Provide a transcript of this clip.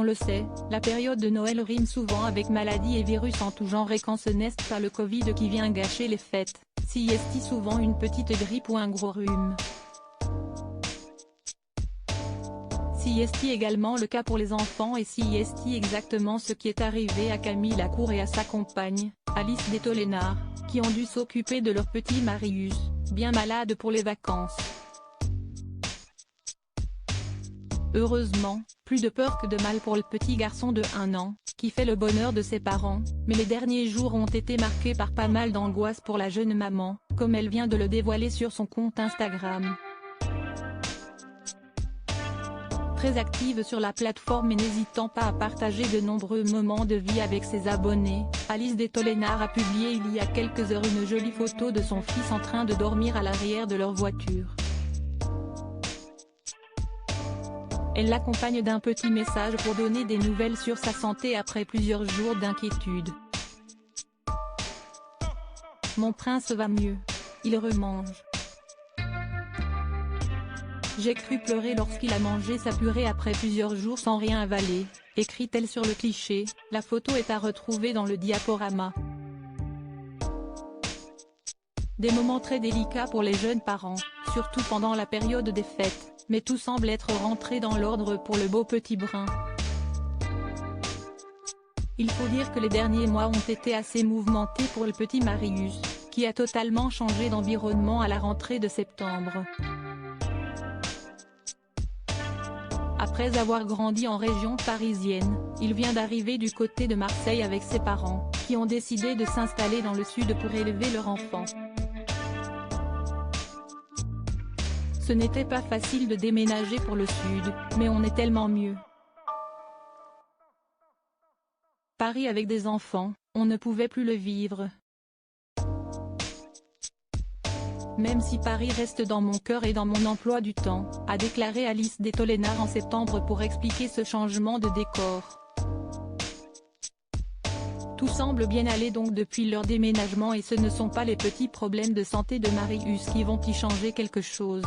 On le sait, la période de Noël rime souvent avec maladies et virus en tout genre et quand ce n'est pas le Covid qui vient gâcher les fêtes, s'y est souvent une petite grippe ou un gros rhume. Si est également le cas pour les enfants et si est exactement ce qui est arrivé à Camille Lacour et à sa compagne, Alice Détolénard, qui ont dû s'occuper de leur petit Marius, bien malade pour les vacances. Heureusement, plus de peur que de mal pour le petit garçon de 1 an, qui fait le bonheur de ses parents, mais les derniers jours ont été marqués par pas mal d'angoisse pour la jeune maman, comme elle vient de le dévoiler sur son compte Instagram. Très active sur la plateforme et n'hésitant pas à partager de nombreux moments de vie avec ses abonnés, Alice Détolénard a publié il y a quelques heures une jolie photo de son fils en train de dormir à l'arrière de leur voiture. Elle l'accompagne d'un petit message pour donner des nouvelles sur sa santé après plusieurs jours d'inquiétude. Mon prince va mieux. Il remange. J'ai cru pleurer lorsqu'il a mangé sa purée après plusieurs jours sans rien avaler, écrit-elle sur le cliché. La photo est à retrouver dans le diaporama. Des moments très délicats pour les jeunes parents, surtout pendant la période des fêtes, mais tout semble être rentré dans l'ordre pour le beau petit brun. Il faut dire que les derniers mois ont été assez mouvementés pour le petit Marius, qui a totalement changé d'environnement à la rentrée de septembre. Après avoir grandi en région parisienne, il vient d'arriver du côté de Marseille avec ses parents, qui ont décidé de s'installer dans le sud pour élever leur enfant. Ce n'était pas facile de déménager pour le sud, mais on est tellement mieux. Paris avec des enfants, on ne pouvait plus le vivre. Même si Paris reste dans mon cœur et dans mon emploi du temps, a déclaré Alice Détolénard en septembre pour expliquer ce changement de décor. Tout semble bien aller donc depuis leur déménagement et ce ne sont pas les petits problèmes de santé de Marius qui vont y changer quelque chose.